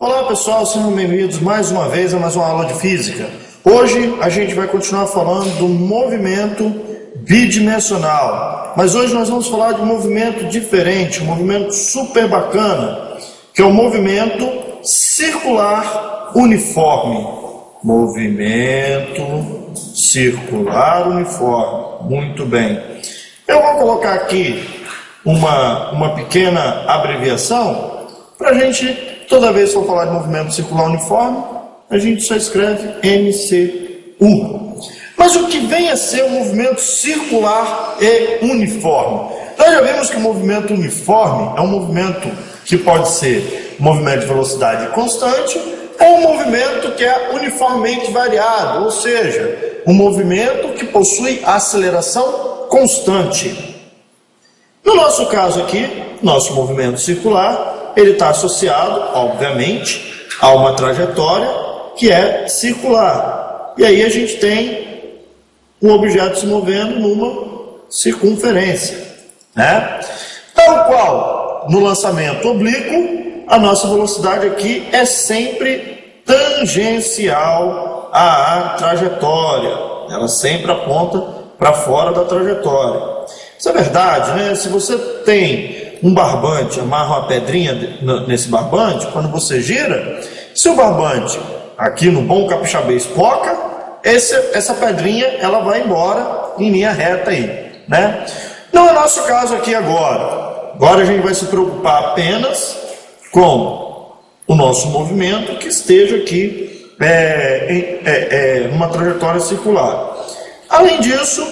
Olá pessoal, sejam bem-vindos mais uma vez a mais uma aula de física. Hoje a gente vai continuar falando do movimento bidimensional, mas hoje nós vamos falar de um movimento diferente, um movimento super bacana, que é o movimento circular uniforme. Movimento circular uniforme, muito bem. Eu vou colocar aqui uma pequena abreviação para a gente... Toda vez que for falar de movimento circular uniforme, a gente só escreve MCU. Mas o que vem a ser o movimento circular e uniforme? Nós já vimos que o movimento uniforme é um movimento que pode ser um movimento de velocidade constante ou um movimento que é uniformemente variado, ou seja, um movimento que possui aceleração constante. No nosso caso aqui, nosso movimento circular, ele está associado, obviamente, a uma trajetória que é circular. E aí a gente tem um objeto se movendo numa circunferência, né? Tal qual no lançamento oblíquo, a nossa velocidade aqui é sempre tangencial à trajetória. Ela sempre aponta para fora da trajetória. Isso é verdade, né? Se você tem um barbante, amarra uma pedrinha nesse barbante, quando você gira, se o barbante, aqui no bom capixabês, poca, essa pedrinha ela vai embora em linha reta aí, né? Não é nosso caso aqui agora. Agora a gente vai se preocupar apenas com o nosso movimento que esteja aqui numa trajetória circular. Além disso,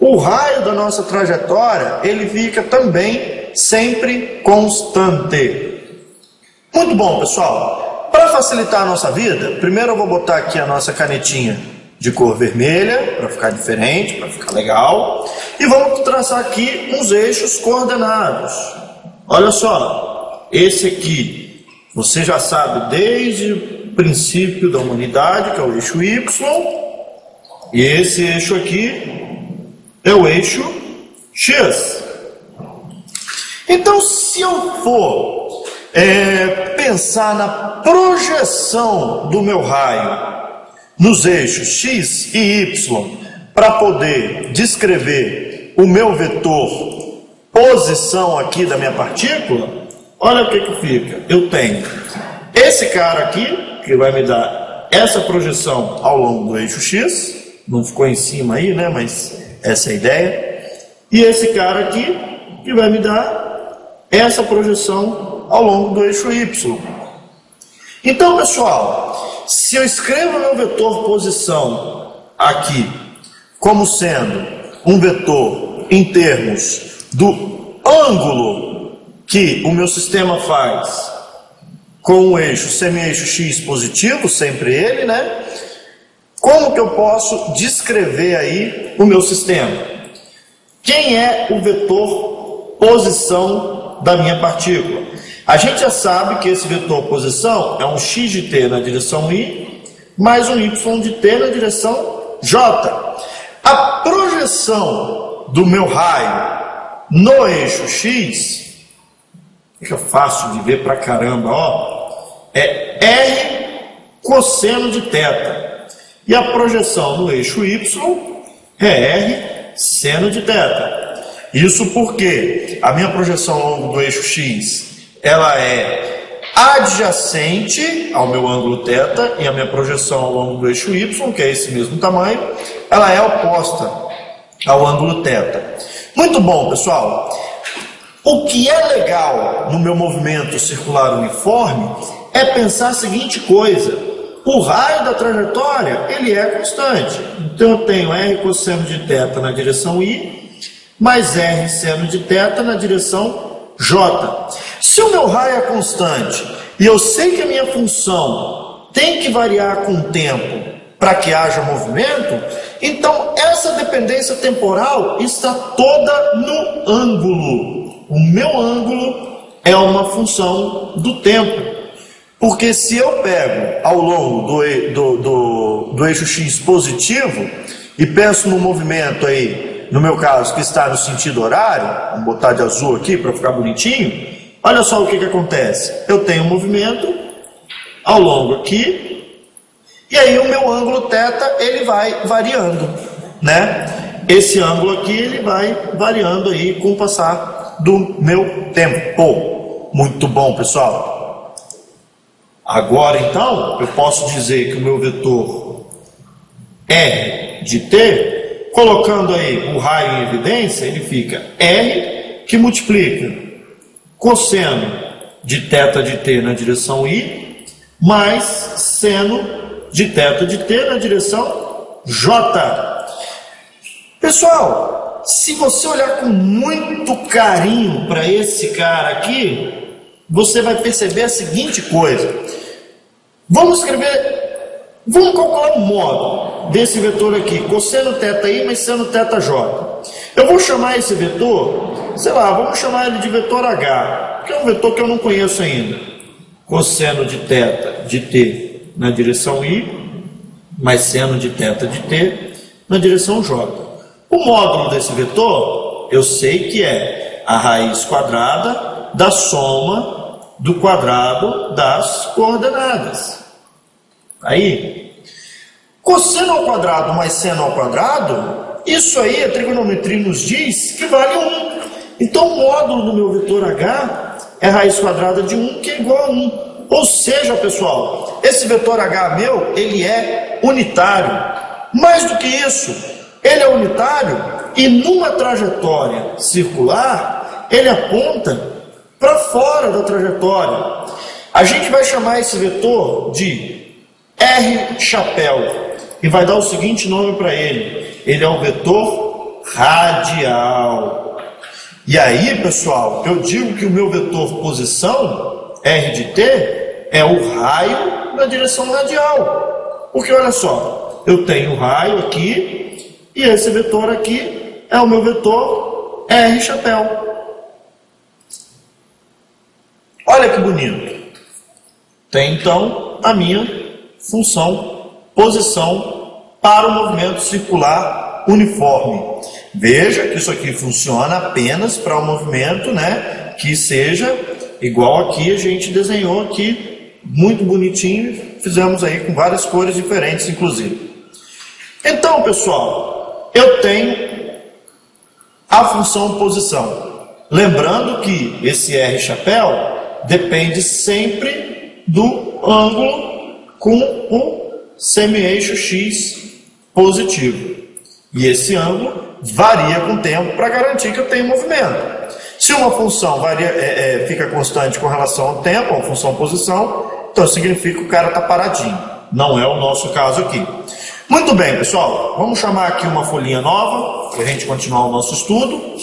o raio da nossa trajetória, ele fica também sempre constante. Muito bom, pessoal. Para facilitar a nossa vida, primeiro eu vou botar aqui a nossa canetinha de cor vermelha, para ficar diferente, para ficar legal. E vamos traçar aqui uns eixos coordenados. Olha só, esse aqui, você já sabe desde o princípio da humanidade, que é o eixo Y. E esse eixo aqui é o eixo X. Então, se eu for pensar na projeção do meu raio nos eixos X e Y para poder descrever o meu vetor posição aqui da minha partícula, olha o que fica. Eu tenho esse cara aqui, que vai me dar essa projeção ao longo do eixo X, não ficou em cima aí, né? Mas essa é a ideia. E esse cara aqui, que vai me dar essa projeção ao longo do eixo Y. Então, pessoal, se eu escrevo meu vetor posição aqui como sendo um vetor em termos do ângulo que o meu sistema faz com o eixo semi-eixo X positivo, sempre ele, né? Como que eu posso descrever aí o meu sistema? Quem é o vetor posição da minha partícula? A gente já sabe que esse vetor posição é um x de t na direção y, mais um y de t na direção j. A projeção do meu raio no eixo x, fica fácil de ver pra caramba, ó, é r cosseno de θ. E a projeção no eixo y é r seno de θ. Isso porque a minha projeção ao longo do eixo x, ela é adjacente ao meu ângulo θ, e a minha projeção ao longo do eixo y, que é esse mesmo tamanho, ela é oposta ao ângulo θ. Muito bom, pessoal. O que é legal no meu movimento circular uniforme é pensar a seguinte coisa. O raio da trajetória, ele é constante. Então eu tenho r cosseno de θ na direção y, mais r seno de θ na direção j. Se o meu raio é constante e eu sei que a minha função tem que variar com o tempo para que haja movimento, então essa dependência temporal está toda no ângulo. O meu ângulo é uma função do tempo. Porque se eu pego ao longo do eixo X positivo e penso no movimento aí, no meu caso, que está no sentido horário, vamos botar de azul aqui para ficar bonitinho, olha só o que acontece. Eu tenho um movimento ao longo aqui, e aí o meu ângulo θ ele vai variando, né? Esse ângulo aqui ele vai variando aí com o passar do meu tempo. Muito bom, pessoal. Agora então eu posso dizer que o meu vetor R de t, colocando aí o raio em evidência, ele fica R que multiplica cosseno de θ de t na direção I, mais seno de θ de t na direção J. Pessoal, se você olhar com muito carinho para esse cara aqui, você vai perceber a seguinte coisa. Vamos calcular o módulo desse vetor aqui, cosseno θi mais seno θj. Eu vou chamar esse vetor, sei lá, vamos chamar ele de vetor H, que é um vetor que eu não conheço ainda. Cosseno de θ de t na direção I, mais seno de θ de t na direção J. O módulo desse vetor, eu sei que é a raiz quadrada da soma do quadrado das coordenadas. Aí, cosseno ao quadrado mais seno ao quadrado, isso aí a trigonometria nos diz que vale 1. Então o módulo do meu vetor H é a raiz quadrada de 1, que é igual a 1. Ou seja, pessoal, esse vetor H meu, ele é unitário. Mais do que isso, ele é unitário e numa trajetória circular, ele aponta para fora da trajetória. A gente vai chamar esse vetor de R chapéu e vai dar o seguinte nome para ele. Ele é o vetor radial. E aí, pessoal, eu digo que o meu vetor posição, R de t, é o raio na direção radial. Porque olha só, eu tenho o raio aqui e esse vetor aqui é o meu vetor R chapéu. Olha que bonito. Tem então a minha função posição para o movimento circular uniforme. Veja que isso aqui funciona apenas para um movimento, né, que seja igual aqui a gente desenhou aqui, muito bonitinho, fizemos aí com várias cores diferentes, inclusive. Então, pessoal, eu tenho a função posição. Lembrando que esse R chapéu depende sempre do ângulo com o semi-eixo X positivo. E esse ângulo varia com o tempo para garantir que eu tenho movimento. Se uma função fica constante com relação ao tempo, a função posição, então significa que o cara está paradinho. Não é o nosso caso aqui. Muito bem, pessoal. Vamos chamar aqui uma folhinha nova para a gente continuar o nosso estudo.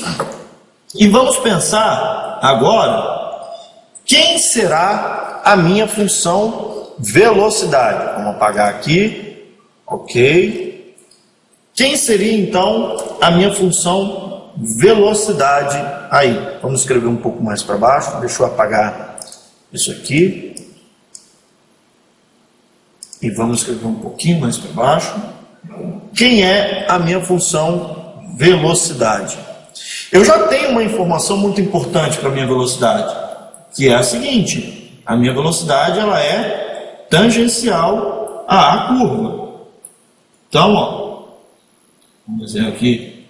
E vamos pensar agora quem será a minha função velocidade. Vamos apagar aqui. Ok. Quem seria então a minha função velocidade aí? Vamos escrever um pouco mais para baixo. Deixa eu apagar isso aqui. E vamos escrever um pouquinho mais para baixo. Quem é a minha função velocidade? Eu já tenho uma informação muito importante para a minha velocidade, que é a seguinte: a minha velocidade ela é tangencial à curva. Então, ó, vamos desenhar aqui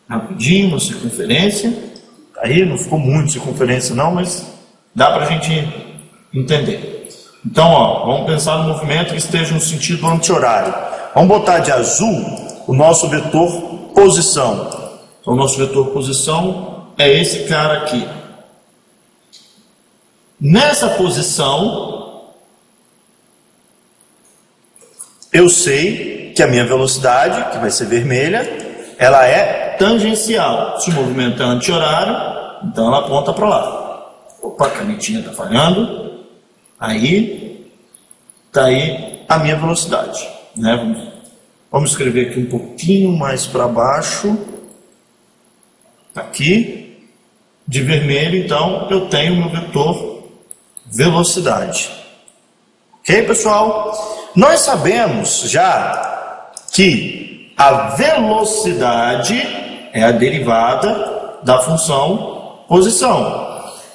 rapidinho uma circunferência. Aí não ficou muito circunferência não, mas dá para a gente entender. Então, ó, vamos pensar no movimento que esteja no sentido anti-horário. Vamos botar de azul o nosso vetor posição. Então, o nosso vetor posição é esse cara aqui. Nessa posição, eu sei que a minha velocidade, que vai ser vermelha, ela é tangencial. Se o movimento é anti-horário, então ela aponta para lá. Opa, a canetinha está falhando. Aí, está aí a minha velocidade. Né? Vamos escrever aqui um pouquinho mais para baixo. Aqui, de vermelho, então, eu tenho o meu vetor velocidade. Ok, pessoal? Nós sabemos já que a velocidade é a derivada da função posição.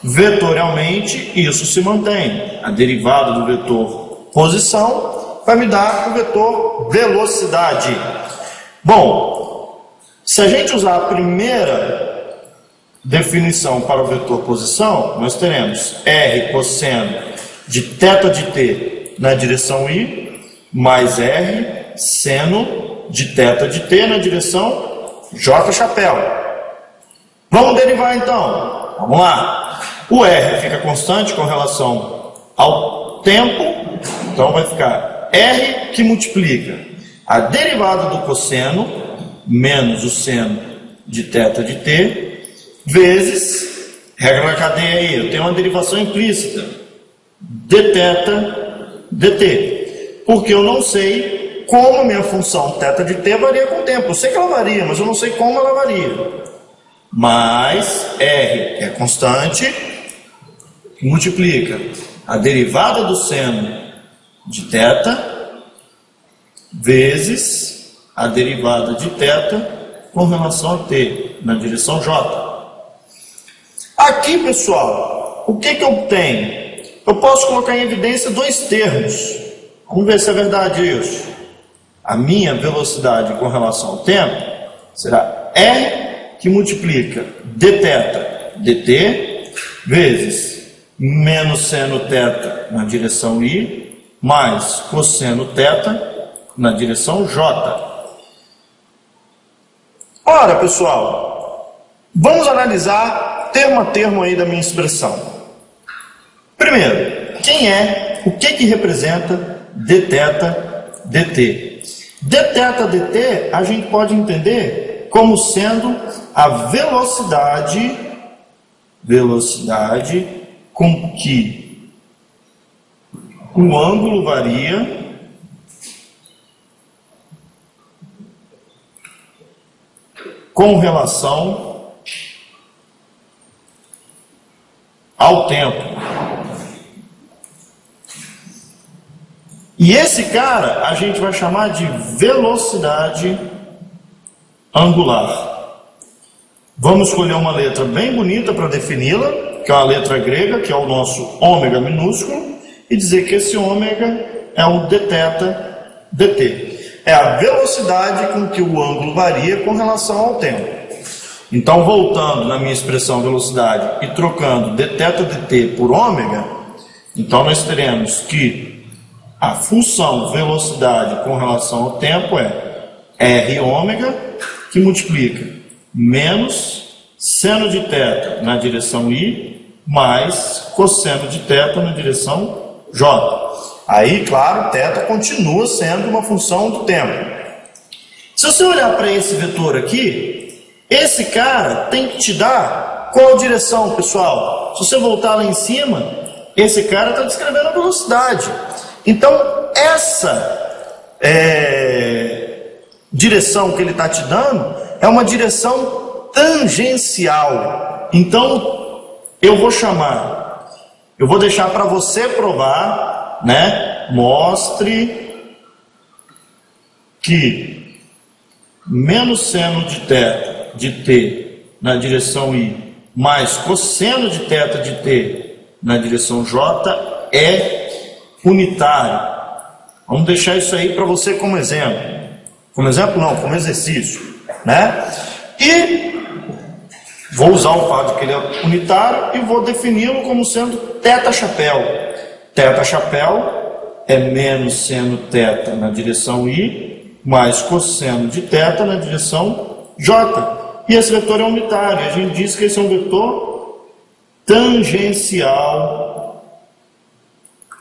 Vetorialmente, isso se mantém. a derivada do vetor posição, vai me dar o vetor velocidade. Bom, se a gente usar a primeira definição para o vetor posição, nós teremos r cosseno de θ de t na direção i, mais r seno de θ de t na direção j chapéu. Vamos derivar então. Vamos lá. O r fica constante com relação ao tempo, então vai ficar r que multiplica a derivada do cosseno menos o seno de θ de t vezes, regra da cadeia aí, eu tenho uma derivação implícita, dθ dt, porque eu não sei como a minha função θ de t varia com o tempo. Eu sei que ela varia, mas eu não sei como ela varia. Mais r, que é constante, que multiplica a derivada do seno de θ vezes a derivada de θ com relação a t, na direção j. Aqui, pessoal, o que eu tenho? Eu posso colocar em evidência dois termos. Vamos ver se é verdade isso. A minha velocidade com relação ao tempo será r que multiplica dθ dt vezes menos seno θ na direção i mais cosseno θ na direção j. Ora, pessoal, vamos analisar termo a termo aí da minha expressão. Primeiro, o que representa dθ dt? Dθ dt a gente pode entender como sendo a velocidade com que o ângulo varia com relação ao tempo. E esse cara a gente vai chamar de velocidade angular. Vamos escolher uma letra bem bonita para defini-la, que é uma letra grega, que é o nosso ômega minúsculo, e dizer que esse ômega é o dθ dt. É a velocidade com que o ângulo varia com relação ao tempo. Então, voltando na minha expressão velocidade e trocando dθ dt por ômega, então nós teremos que a função velocidade com relação ao tempo é r ômega, que multiplica menos seno de θ na direção i, mais cosseno de θ na direção j. Aí, claro, θ continua sendo uma função do tempo. Se você olhar para esse vetor aqui, esse cara tem que te dar qual direção, pessoal? Se você voltar lá em cima, esse cara está descrevendo a velocidade. Então, essa direção que ele está te dando é uma direção tangencial. Então, eu vou deixar para você provar, né? Mostre que menos seno de θ de t na direção i mais cosseno de θ de t na direção j é unitário. Vamos deixar isso aí para você como exemplo. Como exemplo não, como exercício, né? E vou usar o fato de que ele é unitário e vou defini-lo como sendo θ chapéu. Θ chapéu é menos seno θ na direção i mais cosseno de θ na direção j. E esse vetor é unitário. A gente diz que esse é um vetor tangencial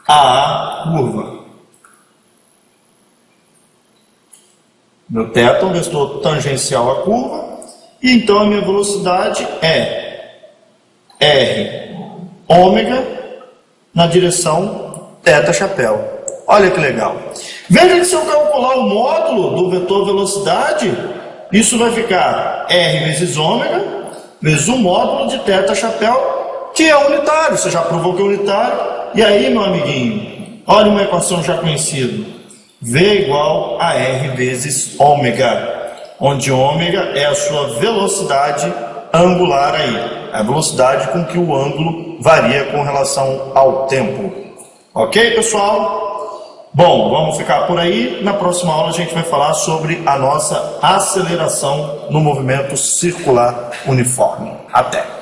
à curva. Meu θ é um vetor tangencial à curva. E então a minha velocidade é r ômega na direção θ chapéu. Olha que legal. Veja que se eu calcular o módulo do vetor velocidade, isso vai ficar r vezes ômega vezes o módulo de θ chapéu, que é unitário. Você já provou que é unitário. E aí, meu amiguinho, olha uma equação já conhecida. V igual a r vezes ômega, onde ômega é a sua velocidade angular aí, a velocidade com que o ângulo varia com relação ao tempo. Ok, pessoal? Bom, vamos ficar por aí. Na próxima aula a gente vai falar sobre a nossa aceleração no movimento circular uniforme. Até!